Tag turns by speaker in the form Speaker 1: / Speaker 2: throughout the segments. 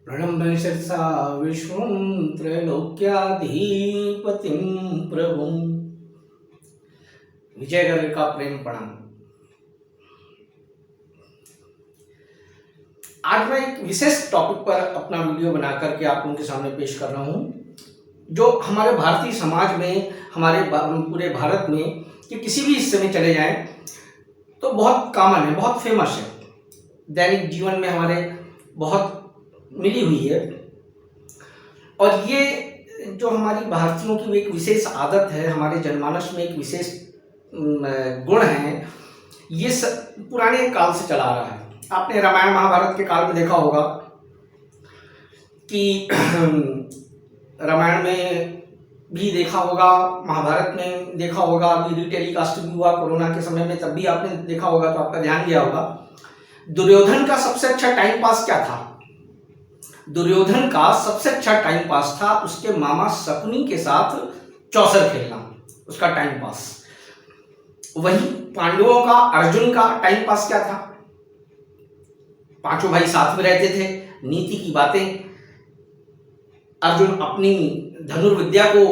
Speaker 1: प्रणम्य शिरसा विश्वं त्रैलोक्याधिपतिं प्रभुं। विजयगढ़ का प्रेम प्रणाम। आज मैं एक विशेष टॉपिक पर अपना वीडियो बना करके आप लोगों के सामने पेश कर रहा हूं, जो हमारे भारतीय समाज में, हमारे पूरे भारत में कि किसी भी हिस्से में चले जाएं तो बहुत कॉमन है, बहुत फेमस है, दैनिक जीवन में हमारे बहुत मिली हुई है। और ये जो हमारी भारतीयों की एक विशेष आदत है, हमारे जनमानस में एक विशेष गुण है, ये पुराने काल से चला आ रहा है। आपने रामायण महाभारत के काल में देखा होगा कि रामायण में भी देखा होगा, महाभारत में देखा होगा, अभी रीटेलीकास्ट भी हुआ कोरोना के समय में, तब भी आपने देखा होगा, तो आपका ध्यान गया होगा। दुर्योधन का सबसे अच्छा टाइम पास क्या था? दुर्योधन का सबसे अच्छा टाइम पास था उसके मामा शकुनी के साथ चौसर खेलना, उसका टाइम पास। वही पांडवों का, अर्जुन का टाइम पास क्या था? पांचों भाई साथ में रहते थे, नीति की बातें। अर्जुन अपनी धनुर्विद्या को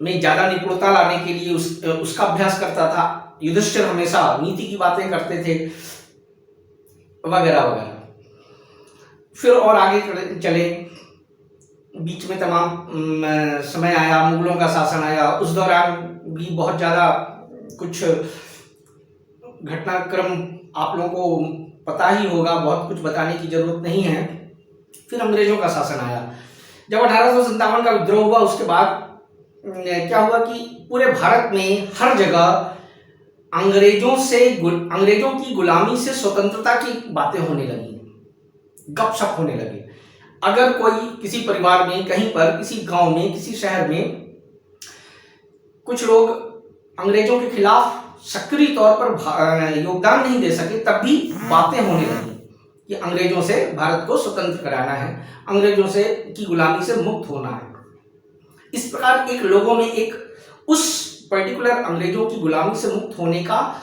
Speaker 1: में ज्यादा निपुणता लाने के लिए उसका अभ्यास करता था। युधिष्ठिर हमेशा नीति की बातें करते थे, वगैरह वगैरह। फिर और आगे चले, बीच में तमाम समय आया, मुगलों का शासन आया, उस दौरान भी बहुत ज़्यादा कुछ घटनाक्रम आप लोगों को पता ही होगा, बहुत कुछ बताने की जरूरत नहीं है। फिर अंग्रेजों का शासन आया। जब 1857 का विद्रोह हुआ, उसके बाद क्या हुआ कि पूरे भारत में हर जगह अंग्रेजों की गुलामी से स्वतंत्रता की बातें होने लगी, गपशप होने लगे। अगर कोई किसी परिवार में, कहीं पर, किसी गांव में, किसी शहर में कुछ लोग अंग्रेजों के खिलाफ सक्रिय तौर पर योगदान नहीं दे सके, तब भी बातें होने लगी कि अंग्रेजों से भारत को स्वतंत्र कराना है, अंग्रेजों से की गुलामी से मुक्त होना है। इस प्रकार एक लोगों में एक उस पर्टिकुलर अंग्रेजों की गुलामी से मुक्त होने का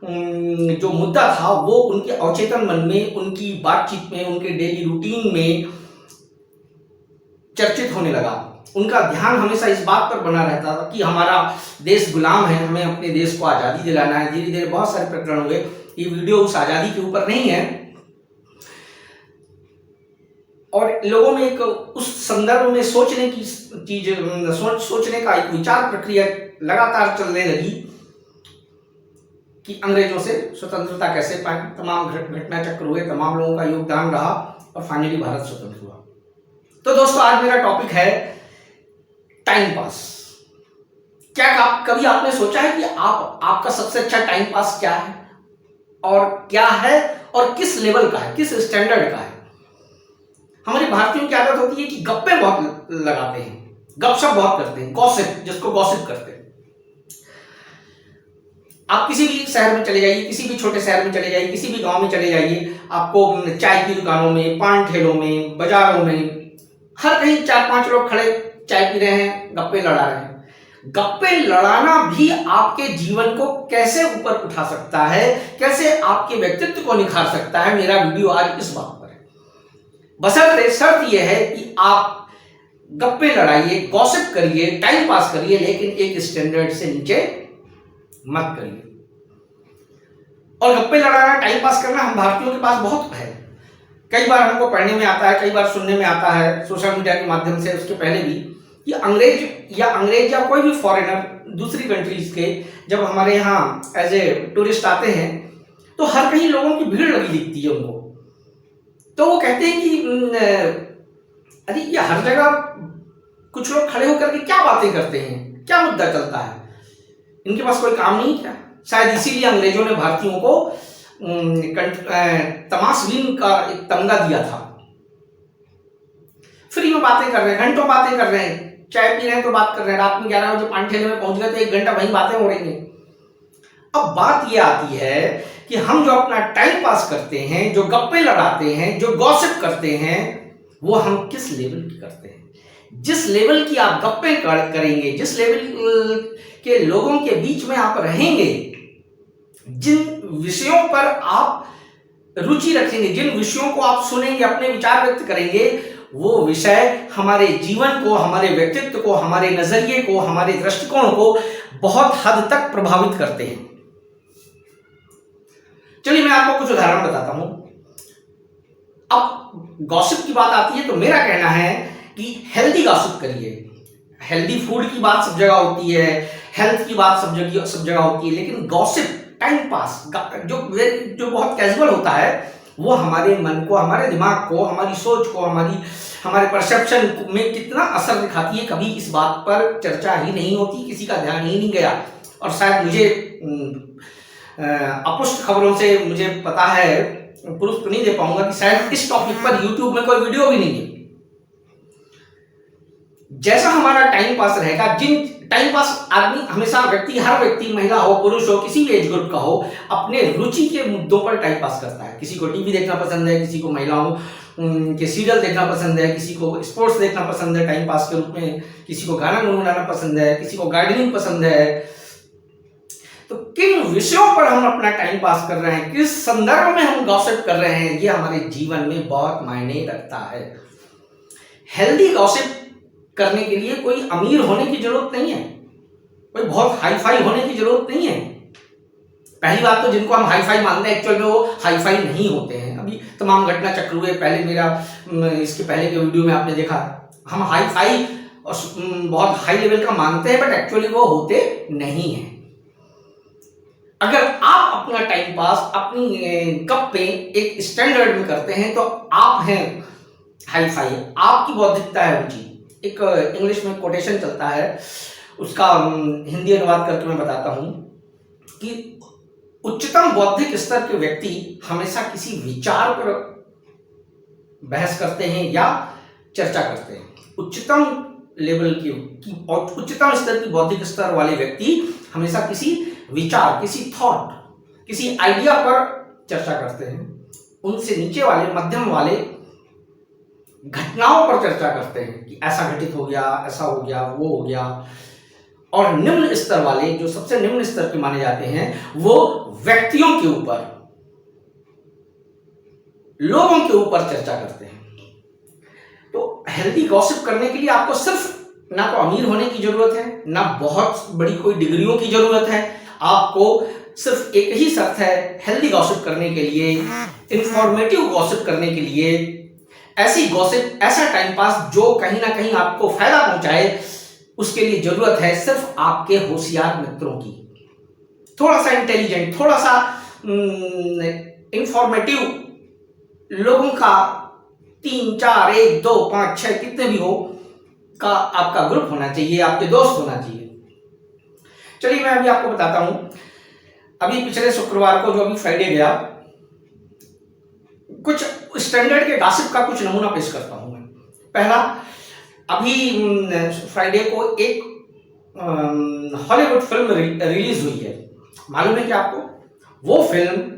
Speaker 1: जो मुद्दा था, वो उनके अवचेतन मन में, उनकी बातचीत में, उनके डेली रूटीन में चर्चित होने लगा। उनका ध्यान हमेशा इस बात पर बना रहता था कि हमारा देश गुलाम है, हमें अपने देश को आज़ादी दिलाना है। धीरे धीरे बहुत सारे प्रकरण हुए। ये वीडियो उस आज़ादी के ऊपर नहीं है, और लोगों में एक उस संदर्भ में सोचने की चीज, सोचने का एक विचार प्रक्रिया लगातार चलने लगी कि अंग्रेजों से स्वतंत्रता कैसे पाए। तमाम घटना चक्र हुए, तमाम लोगों का योगदान रहा, और फाइनली भारत स्वतंत्र हुआ। तो दोस्तों, आज मेरा टॉपिक है टाइम पास। क्या कभी आपने सोचा है कि आपका सबसे अच्छा टाइम पास क्या है, और क्या है, और किस लेवल का है, किस स्टैंडर्ड का है? हमारे भारतीयों की आदत होती है कि गप्पे बहुत लगाते हैं, गपशप बहुत करते हैं, गॉसिप, जिसको गॉसिप करते हैं। आप किसी भी शहर में चले जाइए, किसी भी छोटे शहर में चले जाइए, किसी भी गांव में चले जाइए, आपको चाय की दुकानों में, पान ठेलों में, बाजारों में, हर कहीं 4-5 लोग खड़े चाय पी रहे हैं, गप्पे लड़ा रहे हैं। गप्पे लड़ाना भी आपके जीवन को कैसे ऊपर उठा सकता है, कैसे आपके व्यक्तित्व को निखार सकता है, मेरा वीडियो आज इस बात पर है। बशर्ते शर्त यह है कि आप गप्पे लड़ाइए, गॉसिप करिए, टाइम पास करिए, लेकिन एक स्टैंडर्ड से नीचे मत करिए। और गप्पे लड़ाना, टाइम पास करना हम भारतीयों के पास बहुत है। कई बार हमको पढ़ने में आता है, कई बार सुनने में आता है, सोशल मीडिया के माध्यम से, उसके पहले भी, कि अंग्रेज या कोई भी फॉरेनर दूसरी कंट्रीज के जब हमारे यहाँ एज ए टूरिस्ट आते हैं, तो हर कहीं लोगों की भीड़ लगी दिखती है उनको। तो वो कहते हैं कि अरे ये हर जगह कुछ लोग खड़े होकर के क्या बातें करते हैं, क्या मुद्दा चलता है, इनके पास कोई काम नहीं क्या? शायद इसीलिए अंग्रेजों ने भारतीयों को तमाशबीन का एक तमगा दिया था। फ्री में बातें कर रहे हैं, घंटों बातें कर रहे हैं, चाय पी रहे हैं तो बात कर रहे हैं, रात में 11 बजे पान ठेले में पहुंच गए तो 1 घंटा वहीं बातें हो रही हैं। अब बात यह आती है कि हम जो अपना टाइम पास करते हैं, जो गप्पे लड़ाते हैं, जो गॉसिप करते हैं, वो हम किस लेवल की करते हैं? जिस लेवल की आप गप्पे करेंगे, जिस लेवल के लोगों के बीच में आप रहेंगे, जिन विषयों पर आप रुचि रखेंगे, जिन विषयों को आप सुनेंगे, अपने विचार व्यक्त करेंगे, वो विषय हमारे जीवन को, हमारे व्यक्तित्व को, हमारे नजरिए को, हमारे दृष्टिकोण को बहुत हद तक प्रभावित करते हैं। चलिए मैं आपको कुछ उदाहरण बताता हूं। अब गॉसिप की बात आती है तो मेरा कहना है कि हेल्दी गॉसिप करिए। हेल्दी फूड की बात सब जगह होती है, हेल्थ की बात सब जगह होती है, लेकिन गॉसिप, टाइम पास जो बहुत कैजुअल होता है, वो हमारे मन को, हमारे दिमाग को, हमारी सोच को, हमारे परसेप्शन में कितना असर दिखाती है, कभी इस बात पर चर्चा ही नहीं होती, किसी का ध्यान ही नहीं गया। और शायद मुझे अपुष्ट खबरों से मुझे पता है, प्रूफ तो नहीं दे पाऊंगा कि शायद इस टॉपिक पर यूट्यूब में कोई वीडियो भी नहीं है। जैसा हमारा टाइम पास रहेगा, जिन टाइम पास आदमी हमेशा हर व्यक्ति, महिला हो, पुरुष हो, किसी भी एज ग्रुप का हो, अपने रुचि के मुद्दों पर टाइम पास करता है। किसी को टीवी देखना पसंद है, किसी को महिलाओं के सीरियल देखना पसंद है, किसी को स्पोर्ट्स देखना पसंद है टाइम पास के रूप में, किसी को गाना गुनगुनाना पसंद है, किसी को गार्डनिंग पसंद है। तो किन विषयों पर हम अपना टाइम पास कर रहे हैं, किस संदर्भ में हम गॉसिप कर रहे हैं, ये हमारे जीवन में बहुत मायने रखता है। हेल्दी गॉसिप करने के लिए कोई अमीर होने की जरूरत नहीं है, कोई बहुत हाई फाई होने की जरूरत नहीं है। पहली बात तो जिनको हम हाई फाई मानते हैं, एक्चुअल में वो हाई फाई नहीं होते हैं। अभी तमाम घटना चक्र हुए, पहले इसके पहले के वीडियो में आपने देखा, हम हाई फाई और बहुत हाई लेवल का मानते हैं, बट एक्चुअली वो होते नहीं है। अगर आप अपना टाइम पास अपनी कप पे एक स्टैंडर्ड में करते हैं तो आप हैं हाई फाई, आपकी बौद्धिकता है रुचि। एक इंग्लिश में कोटेशन चलता है, उसका हिंदी अनुवाद करके मैं बताता हूं कि उच्चतम बौद्धिक स्तर के व्यक्ति हमेशा किसी विचार पर बहस करते हैं या चर्चा करते हैं। उच्चतम लेवल की और उच्चतम स्तर की बौद्धिक स्तर वाले व्यक्ति हमेशा किसी विचार, किसी थॉट, किसी आइडिया पर चर्चा करते हैं। उनसे नीचे वाले, मध्यम वाले घटनाओं पर चर्चा करते हैं कि ऐसा घटित हो गया, ऐसा हो गया, वो हो गया। और निम्न स्तर वाले, जो सबसे निम्न स्तर के माने जाते हैं, वो व्यक्तियों के ऊपर, लोगों के ऊपर चर्चा करते हैं। तो हेल्दी गॉसिप करने के लिए आपको सिर्फ ना तो अमीर होने की जरूरत है, ना बहुत बड़ी कोई डिग्रियों की जरूरत है। आपको सिर्फ एक ही शर्त है हेल्दी गॉसिप करने के लिए, इंफॉर्मेटिव गॉसिप करने के लिए, ऐसी गॉसिप, ऐसा टाइम पास जो कहीं ना कहीं आपको फायदा पहुंचाए। उसके लिए जरूरत है सिर्फ आपके होशियार मित्रों की, थोड़ा सा इंटेलिजेंट, थोड़ा सा इंफॉर्मेटिव लोगों का 3, 4, 1, 2, 5, 6 कितने भी हो का आपका ग्रुप होना चाहिए, आपके दोस्त होना चाहिए। चलिए मैं अभी आपको बताता हूं, अभी पिछले शुक्रवार को जो अभी फ्राइडे गया, कुछ स्टैंडर्ड के गॉसिप का कुछ नमूना पेश करता हूं मैं। पहला, अभी फ्राइडे को एक हॉलीवुड फिल्म रिलीज हुई है, मालूम है क्या आपको? वो फिल्म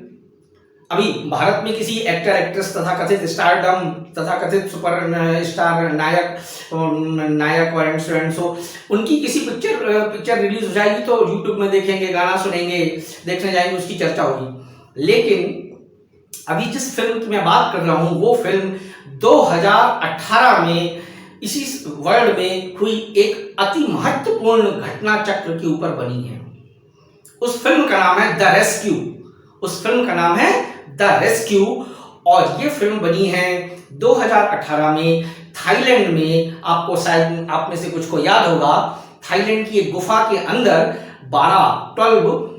Speaker 1: अभी भारत में किसी एक्टर, एक्ट्रेस, तथाकथित स्टारडम, तथाकथित सुपर स्टार, नायक और सो उनकी किसी पिक्चर रिलीज हो जाएगी तो यूट्यूब में देखेंगे, गाना सुनेंगे, देखने जाएंगे, उसकी चर्चा होगी। लेकिन अभी जिस फिल्म की मैं बात कर रहा हूं, वो फिल्म 2018 में इसी वर्ल्ड में हुई एक अति महत्वपूर्ण घटना चक्र के ऊपर बनी है। उस फिल्म का नाम है द रेस्क्यू। उस फिल्म का नाम है द रेस्क्यू और ये फिल्म बनी है 2018 में थाईलैंड में। आपको शायद आप में से कुछ को याद होगा, थाईलैंड की एक गुफा के अंदर 12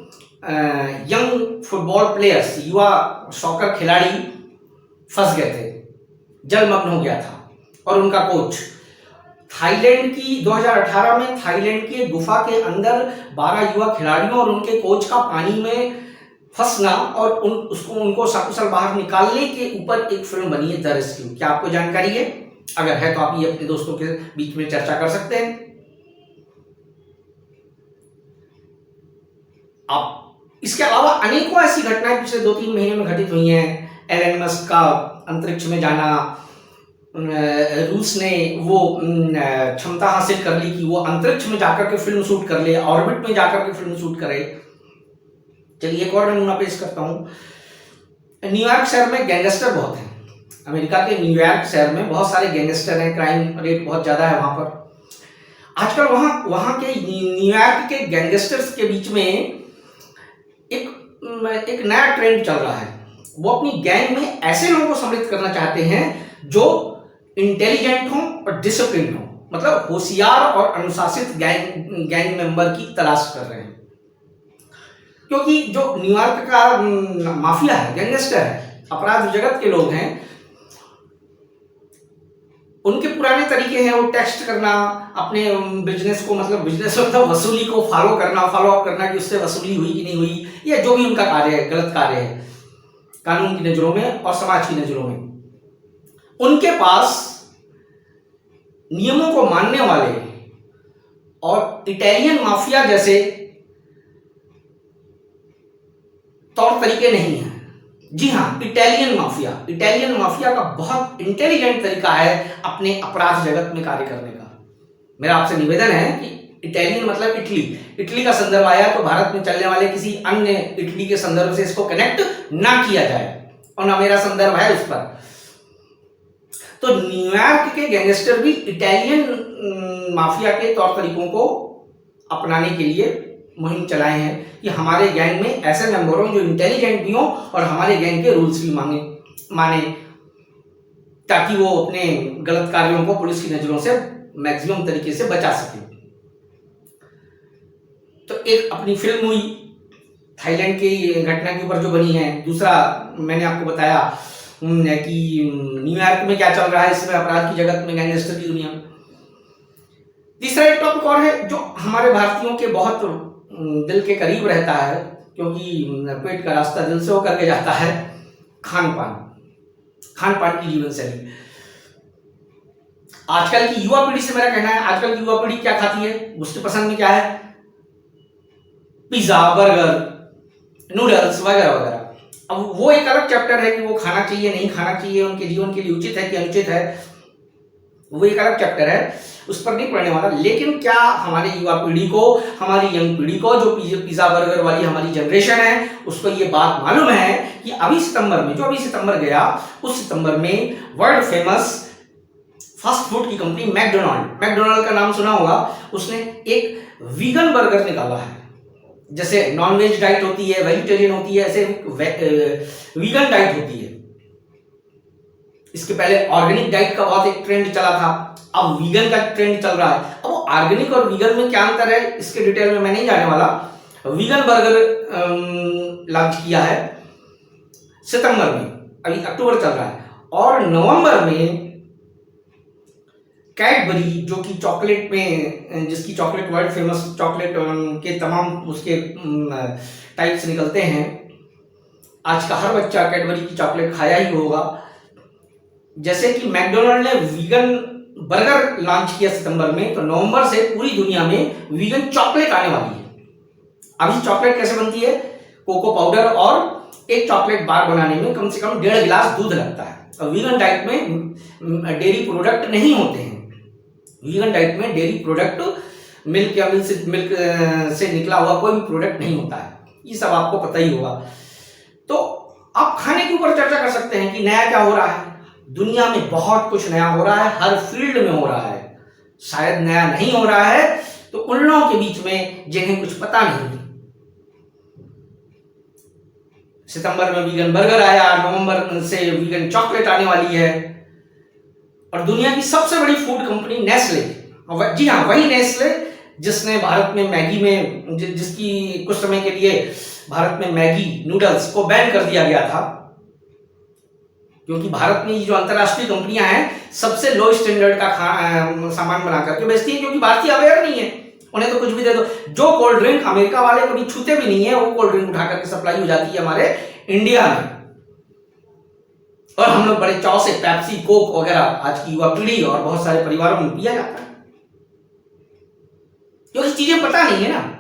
Speaker 1: यंग फुटबॉल प्लेयर्स, युवा सॉकर खिलाड़ी फंस गए थे, जलमग्न हो गया था और उनका कोच। थाईलैंड की 2018 में थाईलैंड की गुफा के अंदर 12 युवा खिलाड़ियों और उनके कोच का पानी में फंसना और उनको सकुशल बाहर निकालने के ऊपर एक फिल्म बनी है द रेस्क्यू। क्या आपको जानकारी है? अगर है तो आप ये अपने दोस्तों के बीच में चर्चा कर सकते हैं। आप इसके अलावा अनेकों ऐसी घटनाएं पिछले 2-3 महीने में घटित हुई हैं। एलन मस्क का अंतरिक्ष में जाना, रूस ने वो क्षमता हासिल कर ली कि वो अंतरिक्ष में जाकर के फिल्म शूट कर ले, ऑर्बिट में जाकर के फिल्म शूट करे। चलिए एक और नमूना पेश करता हूं। न्यूयॉर्क शहर में गैंगस्टर बहुत हैं। अमेरिका के न्यूयॉर्क शहर में बहुत सारे गैंगस्टर हैं, क्राइम रेट बहुत ज़्यादा है वहाँ पर। आजकल वहाँ के न्यूयॉर्क के गैंगस्टर्स के बीच में एक नया ट्रेंड चल रहा है। वो अपनी गैंग में ऐसे लोगों को सम्मिलित करना चाहते हैं जो इंटेलिजेंट हों और डिसिप्लिन हों, मतलब होशियार और अनुशासित गैंग मेंबर की तलाश कर रहे हैं। क्योंकि जो न्यूयॉर्क का माफिया है, गैंगस्टर है, अपराध जगत के लोग हैं, उनके पुराने तरीके हैं वो टेक्स्ट करना, अपने बिजनेस को मतलब वसूली को फॉलो अप करना कि उससे वसूली हुई कि नहीं हुई, या जो भी उनका कार्य है, गलत कार्य है कानून की नजरों में और समाज की नजरों में। उनके पास नियमों को मानने वाले और इटालियन माफिया जैसे तौर तरीके नहीं हैं। जी हाँ, इटालियन माफिया का बहुत इंटेलिजेंट तरीका है अपने अपराध जगत में कार्य करने का। मेरा आपसे निवेदन है कि इटालियन मतलब इटली का संदर्भ आया तो भारत में चलने वाले किसी अन्य इटली के संदर्भ से इसको कनेक्ट ना किया जाए, और ना मेरा संदर्भ है उस पर। तो न्यूयॉर्क के गैंगस्टर भी इटालियन माफिया के तौर तरीकों को अपनाने के लिए मुहिम चलाए हैं कि हमारे गैंग में ऐसे मेंबर हों जो इंटेलिजेंट भी हों और हमारे गैंग के रूल्स भी माने, ताकि वो अपने गलत कार्यों को पुलिस की नजरों से मैक्सिमम तरीके से बचा सके। तो एक अपनी फिल्म हुई थाईलैंड की घटना के ऊपर जो बनी है। दूसरा मैंने आपको बताया कि न्यूयॉर्क में क्या चल रहा है इसमें, अपराध की जगत में, गैंगस्टर की दुनिया में। तीसरा एक टॉपिक और है जो हमारे भारतीयों के बहुत दिल के करीब रहता है, क्योंकि पेट का रास्ता दिल से होकर के जाता है। खान पान की जीवन शैली। आजकल की युवा पीढ़ी से मेरा कहना है, आजकल की युवा पीढ़ी क्या खाती है, उसकी पसंद में क्या है, पिज्जा, बर्गर, नूडल्स वगैरह वगैरह। अब वो एक अलग चैप्टर है कि वो खाना चाहिए नहीं खाना चाहिए, उनके जीवन के लिए उचित है कि अनुचित है, वो एक अलग चैप्टर है, उस पर नहीं पढ़ने वाला। लेकिन क्या हमारी युवा पीढ़ी को, हमारी यंग पीढ़ी को, जो पिज्जा बर्गर वाली हमारी जनरेशन है, उसको ये बात मालूम है कि अभी सितंबर गया, उस सितंबर में वर्ल्ड फेमस फास्ट फूड की कंपनी मैकडोनाल्ड का नाम सुना होगा, उसने एक वीगन बर्गर निकाला है। जैसे नॉनवेज डाइट होती है, वेजिटेरियन होती है, ऐसे वीगन डाइट होती है। इसके पहले ऑर्गेनिक डाइट का बहुत एक ट्रेंड चला था, अब वीगन का ट्रेंड चल रहा है। अब वो ऑर्गेनिक और वीगन में क्या अंतर है इसके डिटेल में मैं नहीं जाने वाला। वीगन बर्गर लॉन्च किया है सितंबर में, अभी अक्टूबर चल रहा है, और नवंबर में कैडबरी, जो कि चॉकलेट में, जिसकी चॉकलेट वर्ल्ड फेमस चॉकलेट के तमाम उसके टाइप्स निकलते हैं। आज का हर बच्चा कैडबरी की चॉकलेट खाया ही होगा। जैसे कि मैकडोनाल्ड ने वीगन बर्गर लॉन्च किया सितंबर में, तो नवंबर से पूरी दुनिया में वीगन चॉकलेट आने वाली है। अभी चॉकलेट कैसे बनती है, कोको पाउडर और एक चॉकलेट बार बनाने में कम से कम 1.5 गिलास दूध लगता है। और वीगन डाइट में डेयरी प्रोडक्ट नहीं होते हैं। वीगन डाइट में डेयरी प्रोडक्ट, मिल्क या मिल्क से निकला हुआ कोई भी प्रोडक्ट नहीं होता है, ये सब आपको पता ही होगा। तो आप खाने के ऊपर चर्चा कर सकते हैं कि नया क्या हो रहा है। दुनिया में बहुत कुछ नया हो रहा है, हर फील्ड में हो रहा है। शायद नया नहीं हो रहा है तो उन लोगों के बीच में जिन्हें कुछ पता नहीं। सितंबर में वीगन बर्गर आया, नवंबर से वीगन चॉकलेट आने वाली है, और दुनिया की सबसे बड़ी फूड कंपनी नेस्ले, जी हाँ वही नेस्ले जिसने भारत में मैगी में, जिसकी कुछ समय के लिए भारत में मैगी नूडल्स को बैन कर दिया गया था, क्योंकि भारत में ये जो अंतर्राष्ट्रीय कंपनियां हैं सबसे लो स्टैंडर्ड का सामान बना करके बेचती हैं, क्योंकि भारतीय अवेयर नहीं है, उन्हें तो कुछ भी दे दो। जो कोल्ड ड्रिंक अमेरिका वाले कभी छूते भी नहीं है, वो कोल्ड ड्रिंक उठा करके सप्लाई हो जाती है हमारे इंडिया में, और हम लोग बड़े चाव से पेप्सी, कोक वगैरह आज की युवा पीढ़ी और बहुत सारे परिवारों में पिया जाता है, क्योंकि चीजें पता नहीं है ना,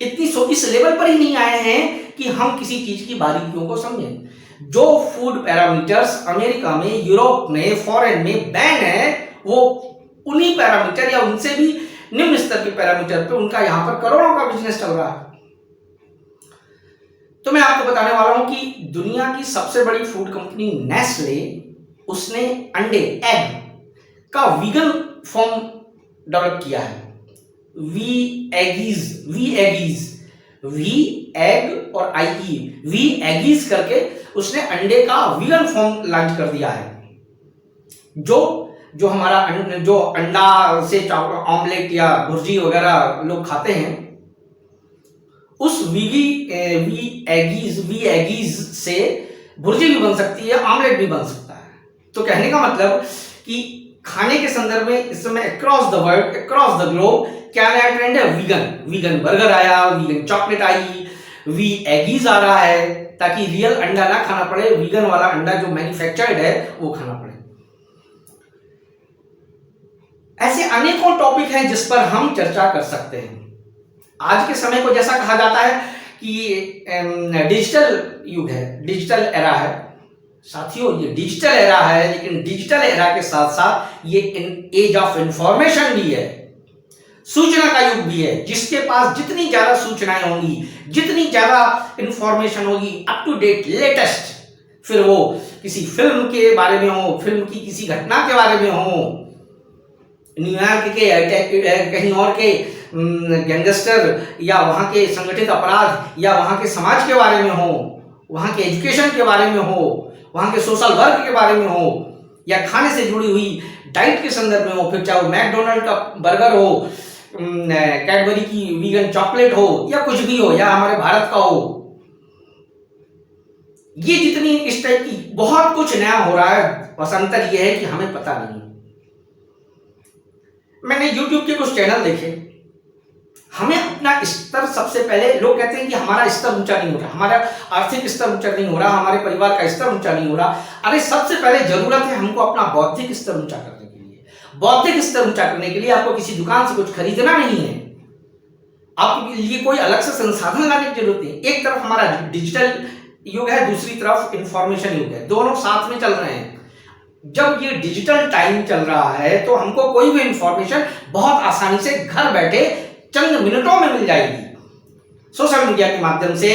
Speaker 1: इस लेवल पर ही नहीं आए हैं कि हम किसी चीज की बारीकियों को समझें। जो फूड पैरामीटर्स अमेरिका में, यूरोप में, फॉरेन में बैन है, वो उन्हीं पैरामीटर या उनसे भी निम्न स्तर के पैरामीटर पे उनका यहां पर करोड़ों का बिजनेस चल रहा है। तो मैं आपको बताने वाला हूं कि दुनिया की सबसे बड़ी फूड कंपनी नेस्ले, उसने अंडे एग का वीगन फॉर्म डेवलप किया है। वी एग और आई वी एगीज करके उसने अंडे का वीगन फॉर्म लॉन्च कर दिया है। जो हमारा जो अंडा से ऑमलेट या भुर्जी वगैरह लोग खाते हैं, उस वी एगीज से भुर्जी भी बन सकती है, ऑमलेट भी बन सकता है। तो कहने का मतलब कि खाने के संदर्भ में इस समय across the world, across the globe क्या नया ट्रेंड है? वीगन बर्गर आया, वीगन चॉकलेट आई, वी एगीज आ रहा है, ताकि रियल अंडा ना खाना पड़े, वीगन वाला अंडा जो मैन्युफैक्चर्ड है वो खाना पड़े। ऐसे अनेकों टॉपिक हैं जिस पर हम चर्चा कर सकते हैं। आज के समय को जैसा कहा जाता है कि डिजिटल युग है, डिजिटल एरा है। साथियों, ये डिजिटल एरा है, लेकिन डिजिटल एरा के साथ साथ ये एज ऑफ इंफॉर्मेशन भी है, सूचना का युग भी है। जिसके पास जितनी ज्यादा सूचनाएं होंगी, जितनी ज्यादा इंफॉर्मेशन होगी, अप टू डेट, लेटेस्ट, फिर वो किसी फिल्म के बारे में हो, फिल्म की किसी घटना के बारे में हो, न्यूयॉर्क के कहीं और के गैंगस्टर या वहाँ के संगठित अपराध या वहाँ के समाज के बारे में हो, वहाँ के एजुकेशन के बारे में हो, वहाँ के सोशल वर्क के बारे में हो, या खाने से जुड़ी हुई डाइट के संदर्भ में हो, फिर चाहे वो मैकडोनल्ड का बर्गर हो, कैडबरी की वीगन चॉकलेट हो, या कुछ भी हो, या हमारे भारत का हो। ये जितनी इस टाइप की बहुत कुछ नया हो रहा है, बस अंतर ये है कि हमें पता नहीं। मैंने YouTube के कुछ चैनल देखे। हमें अपना स्तर, सबसे पहले लोग कहते हैं कि हमारा स्तर ऊंचा नहीं हो रहा, हमारा आर्थिक स्तर ऊंचा नहीं हो रहा, हमारे परिवार का स्तर ऊंचा नहीं हो रहा। अरे सबसे पहले जरूरत है हमको अपना बौद्धिक स्तर ऊंचा करने के लिए। बौद्धिक स्तर ऊंचा करने के लिए आपको किसी दुकान से कुछ खरीदना नहीं है, आपके लिए कोई अलग से संसाधन लाने की जरूरत नहीं। एक तरफ हमारा डिजिटल युग है, दूसरी तरफ इंफॉर्मेशन युग है, दोनों साथ में चल रहे हैं। जब ये डिजिटल टाइम चल रहा है तो हमको कोई भी इंफॉर्मेशन बहुत आसानी से घर बैठे चंद मिनटों में मिल जाएगी। सोशल मीडिया के माध्यम से,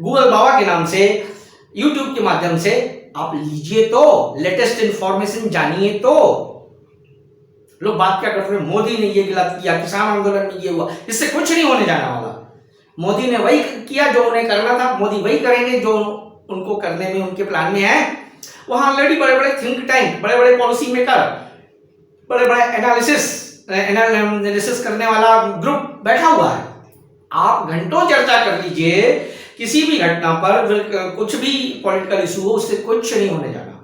Speaker 1: गूगल बाबा के नाम से, यूट्यूब के माध्यम से आप लीजिए तो, लेटेस्ट इंफॉर्मेशन जानिए तो। लोग बात क्या करते हैं, मोदी ने ये गलत किया, किसान आंदोलन में ये हुआ, इससे कुछ नहीं होने जाने वाला। मोदी ने वही किया जो उन्हें करना था, मोदी वही करेंगे जो उनको करने में उनके प्लान में है। वहां ऑलरेडी बड़े बड़े थिंक टैंक, बड़े बड़े पॉलिसी मेकर, बड़े बड़े एनालिसिस करने वाला ग्रुप बैठा हुआ है। आप घंटों चर्चा कर लीजिए किसी भी घटना पर, कुछ भी पॉलिटिकल इशू हो, उससे कुछ नहीं होने जाना,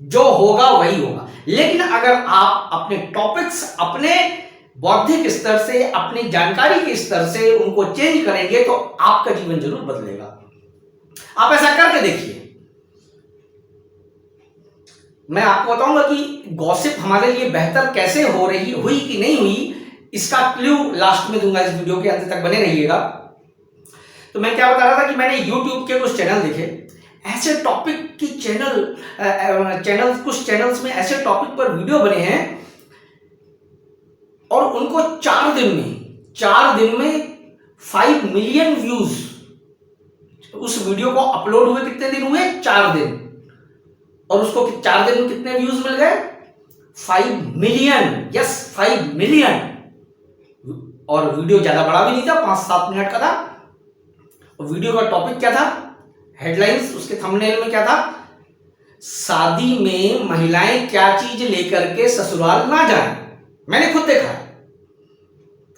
Speaker 1: जो होगा वही होगा। लेकिन अगर आप अपने टॉपिक्स, अपने बौद्धिक स्तर से, अपनी जानकारी के स्तर से उनको चेंज करेंगे तो आपका जीवन जरूर बदलेगा। आप ऐसा करके देखिए। मैं आपको बताऊंगा कि गॉसिप हमारे लिए बेहतर कैसे हुई कि नहीं हुई, इसका क्लू लास्ट में दूंगा। इस वीडियो के अंत तक बने रहिएगा। तो मैं क्या बता रहा था कि मैंने YouTube के कुछ चैनल देखे, ऐसे टॉपिक की कुछ चैनल्स में ऐसे टॉपिक पर वीडियो बने हैं और उनको 4 दिन में 5 मिलियन व्यूज। उस वीडियो को अपलोड हुए कितने दिन हुए? 4 दिन। और उसको 4 दिन में कितने व्यूज मिल गए? 5 मिलियन। Yes, 5 million. और वीडियो ज्यादा बड़ा भी नहीं था, 5-7 मिनट का था। और वीडियो का टॉपिक क्या था? हेडलाइंस उसके थंबनेल में क्या था? शादी में महिलाएं क्या चीज लेकर के ससुराल ना जाएं। मैंने खुद देखा है,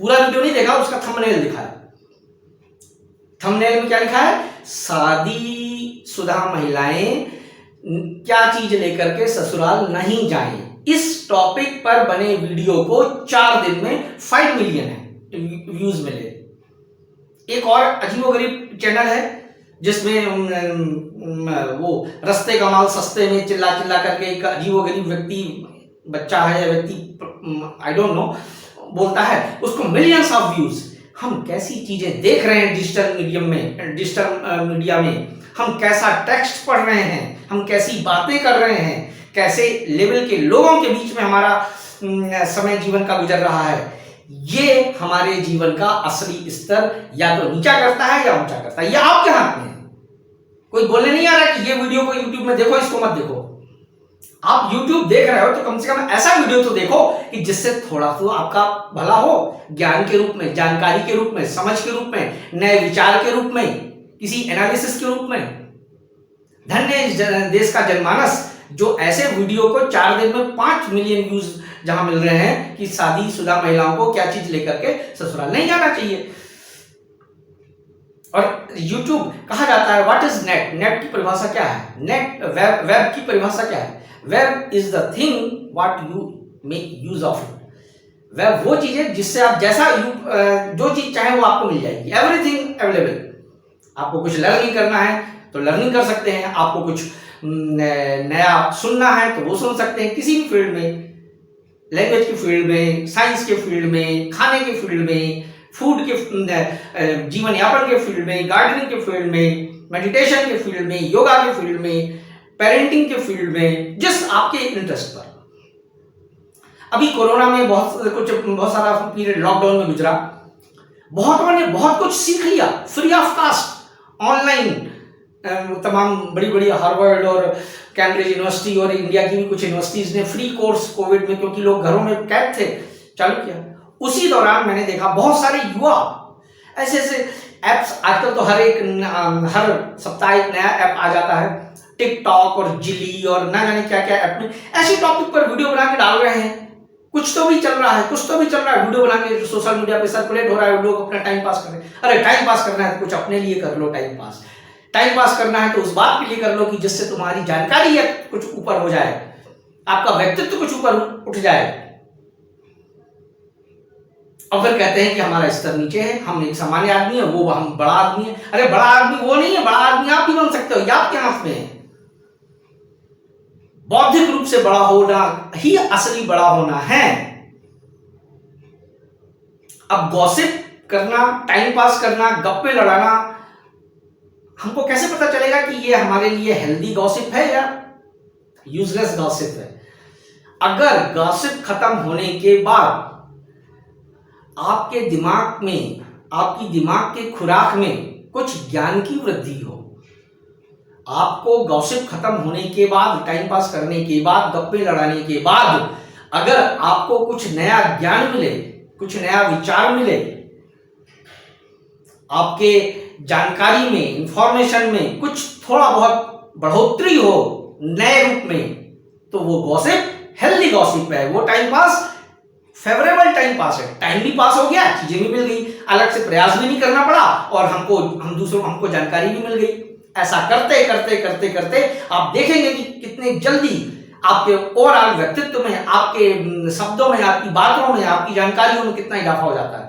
Speaker 1: पूरा वीडियो नहीं देखा, उसका थंबनेल दिखा है। थंबनेल में क्या लिखा है? शादीशुदा महिलाएं क्या चीज लेकर के ससुराल नहीं जाएं। इस टॉपिक पर बने वीडियो को 4 दिन में 5 मिलियन है व्यूज मिले। एक और अजीबोगरीब चैनल है जिसमें वो रस्ते का माल सस्ते में चिल्ला करके एक अजीबोगरीब व्यक्ति, बच्चा है या व्यक्ति, आई डोंट नो, बोलता है, उसको मिलियंस ऑफ व्यूज। हम कैसी चीजें देख रहे हैं डिजिटल मीडिया में, हम कैसा टेक्स्ट पढ़ रहे हैं, हम कैसी बातें कर रहे हैं, कैसे लेवल के लोगों के बीच में हमारा समय जीवन का गुजर रहा है। ये हमारे जीवन का असली स्तर या तो नीचा करता है या ऊंचा करता है, ये आपके हाथ में है। कोई बोलने नहीं आ रहा कि ये वीडियो को यूट्यूब में देखो, इसको मत देखो। आप यूट्यूब देख रहे हो तो कम से कम ऐसा वीडियो तो देखो कि जिससे थोड़ा तो आपका भला हो, ज्ञान के रूप में, जानकारी के रूप में, समझ के रूप में, नए विचार के रूप में, किसी एनालिसिस के रूप में। धन्य है इस देश का जनमानस जो ऐसे वीडियो को 4 दिन में 5 मिलियन व्यूज जहां मिल रहे हैं कि शादीशुदा महिलाओं को क्या चीज लेकर के ससुराल नहीं जाना चाहिए। और YouTube कहा जाता है व्हाट इज नेट, नेट की परिभाषा क्या है, नेट वेब की परिभाषा क्या है, web is the thing what you make use of it. Web वो चीज है जिससे आप जैसा जो चीज चाहे वो आपको मिल जाएगी, एवरीथिंग अवेलेबल। आपको कुछ लर्निंग करना है तो लर्निंग कर सकते हैं, आपको कुछ नया सुनना है तो वो सुन सकते हैं, किसी भी फील्ड में, लैंग्वेज के फील्ड में, साइंस के फील्ड में, खाने के फील्ड में, फूड के, जीवन यापन के फील्ड में, गार्डनिंग के फील्ड में, मेडिटेशन के फील्ड में, योगा के फील्ड में, पेरेंटिंग के फील्ड में, जिस आपके इंटरेस्ट पर। अभी कोरोना में बहुत सारा पीरियड लॉकडाउन में गुजरा, बहुतों ने बहुत कुछ सीख लिया फ्री ऑफ कास्ट ऑनलाइन। तमाम बड़ी बड़ी हार्वर्ड और कैम्ब्रिज यूनिवर्सिटी और इंडिया की भी कुछ यूनिवर्सिटीज ने फ्री कोर्स कोविड में, क्योंकि लोग घरों में कैद थे, चालू किया। उसी दौरान मैंने देखा बहुत सारे युवा ऐसे ऐसे एप्स, आजकल तो हर सप्ताह एक नया ऐप आ जाता है, टिकटॉक और जिली और ना जाने क्या क्या ऐप में ऐसे टॉपिक पर वीडियो बना के डाल रहे हैं। कुछ तो भी चल रहा है, वीडियो बना के सोशल मीडिया पे सर्कुलेट हो रहा है, लोग अपना टाइम पास कर रहे हैं। अरे टाइम पास करना है तो कुछ अपने लिए कर लो, टाइम पास करना है तो उस बात के लिए कर लो कि जिससे तुम्हारी जानकारी है कुछ ऊपर हो जाए, आपका व्यक्तित्व कुछ ऊपर उठ जाए। और फिर कहते हैं कि हमारा स्तर नीचे है, हम एक सामान्य आदमी है, वो हम बड़ा आदमी है। अरे बड़ा आदमी वो नहीं है, बड़ा आदमी आप भी बन सकते हो, ये आपके हाथ में है। बौद्धिक रूप से बड़ा होना ही असली बड़ा होना है। अब गॉसिप करना, टाइम पास करना, गप्पे लड़ाना, हमको कैसे पता चलेगा कि ये हमारे लिए हेल्दी गॉसिप है या यूजलेस गॉसिप है? अगर गॉसिप खत्म होने के बाद आपके दिमाग में, आपकी दिमाग के खुराक में कुछ ज्ञान की वृद्धि हो, आपको गॉसिप खत्म होने के बाद, टाइम पास करने के बाद, गप्पे लड़ाने के बाद अगर आपको कुछ नया ज्ञान मिले, कुछ नया विचार मिले, आपके जानकारी में, इंफॉर्मेशन में कुछ थोड़ा बहुत बढ़ोतरी हो नए रूप में, तो वो गॉसिप हेल्दी गॉसिप है, वो time pass favourable time pass है। टाइम भी पास हो गया, चीजें भी मिल गई, अलग से प्रयास भी नहीं करना पड़ा और हमको जानकारी भी मिल गई। ऐसा करते करते करते करते आप देखेंगे कि कितने जल्दी आपके ओवरऑल व्यक्तित्व में, आपके शब्दों में, आपकी बातों में, आपकी जानकारियों में कितना इजाफा हो जाता है।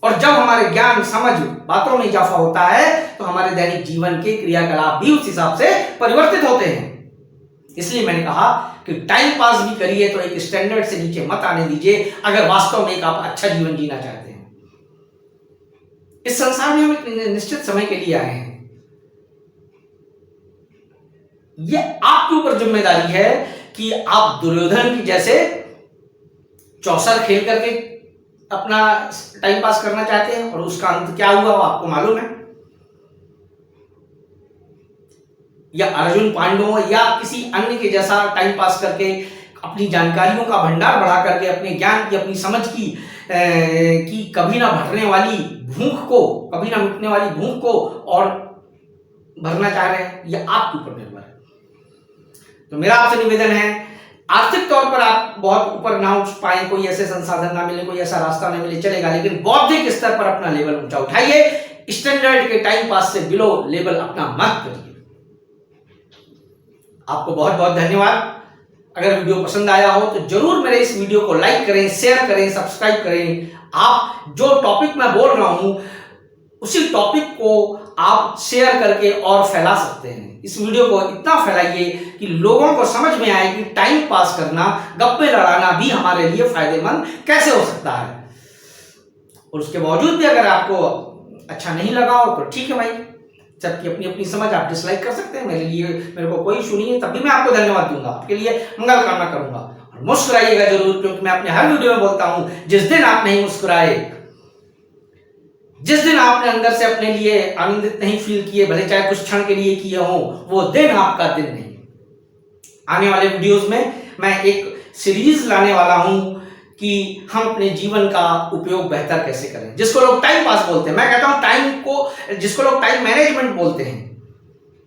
Speaker 1: और जब हमारे ज्ञान, समझ, बातों में इजाफा होता है तो हमारे दैनिक जीवन के क्रियाकलाप भी उस हिसाब से परिवर्तित होते हैं। इसलिए मैंने कहा कि टाइम पास भी करिए तो एक स्टैंडर्ड से नीचे मत आने दीजिए, अगर वास्तव में एक आप अच्छा जीवन जीना चाहते हैं। इस संसार में हम एक निश्चित समय के लिए आए हैं, ये आपके ऊपर जिम्मेदारी है कि आप दुर्योधन की जैसे चौसर खेल करके अपना टाइम पास करना चाहते हैं और उसका अंत क्या हुआ वो आपको मालूम है, या अर्जुन पांडवों या किसी अन्य के जैसा टाइम पास करके अपनी जानकारियों का भंडार बढ़ा करके, अपने ज्ञान की, अपनी समझ की कभी ना भरने वाली भूख को, कभी ना मिटने वाली भूख को और भरना चाह रहे हैं, यह आपके ऊपर निर्भर है। तो मेरा आपसे निवेदन है, आर्थिक तौर पर आप बहुत ऊपर ना उठ पाए, कोई ऐसे संसाधन ना मिले, कोई ऐसा रास्ता ना मिले, चलेगा, लेकिन बौद्धिक स्तर पर अपना लेवल ऊंचा उठाइए। स्टैंडर्ड के टाइम पास से बिलो लेवल अपना मत करिए। आपको बहुत बहुत धन्यवाद। अगर वीडियो पसंद आया हो तो जरूर मेरे इस वीडियो को लाइक करें, शेयर करें, सब्सक्राइब करें। आप जो टॉपिक मैं बोल रहा हूं उसी टॉपिक को आप शेयर करके और फैला सकते हैं। इस वीडियो को इतना फैलाइए कि लोगों को समझ में आए कि टाइम पास करना, गप्पे लड़ाना भी हमारे लिए फायदेमंद कैसे हो सकता है। और उसके बावजूद भी अगर आपको अच्छा नहीं लगा हो तो ठीक है भाई, सबकी अपनी अपनी समझ, आप डिसलाइक कर सकते हैं, मेरे को कोई इशू नहीं है, तब भी मैं आपको धन्यवाद दूंगा, आपके लिए मंगल कामना करूंगा। और मुस्कुराइएगा जरूर, क्योंकि मैं अपने हर वीडियो में बोलता हूं जिस दिन आप नहीं मुस्कुराए जिस दिन आपने अंदर से अपने लिए आनंदित नहीं फील किए, भले चाहे कुछ क्षण के लिए किए हो, वो दिन आपका दिन नहीं। आने वाले वीडियोस में मैं एक सीरीज लाने वाला हूं कि हम अपने जीवन का उपयोग बेहतर कैसे करें, जिसको लोग टाइम पास बोलते हैं। मैं कहता हूं टाइम को, जिसको लोग टाइम मैनेजमेंट बोलते हैं,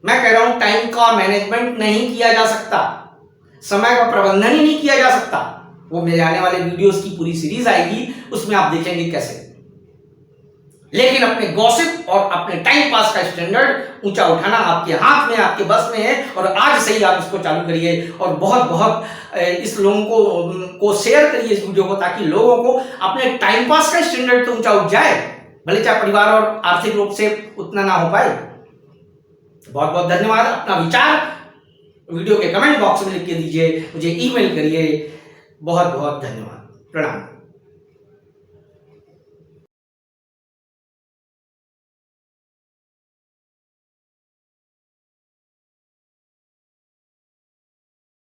Speaker 1: मैं कह रहा हूं टाइम का मैनेजमेंट नहीं किया जा सकता, समय का प्रबंधन ही नहीं किया जा सकता। वो मेरे आने वाले वीडियोस की पूरी सीरीज आएगी, उसमें आप देखेंगे कैसे। लेकिन अपने गॉसिप और अपने टाइम पास का स्टैंडर्ड ऊंचा उठाना आपके हाथ में, आपके बस में है, और आज से ही आप इसको चालू करिए और बहुत बहुत इस लोगों को शेयर करिए इस वीडियो को, ताकि लोगों को अपने टाइम पास का स्टैंडर्ड तो ऊंचा उठ जाए, भले चाहे परिवार और आर्थिक रूप से उतना ना हो पाए। बहुत बहुत धन्यवाद। अपना विचार वीडियो के कमेंट बॉक्स में लिख के दीजिए, मुझे ईमेल करिए। बहुत बहुत धन्यवाद। प्रणाम।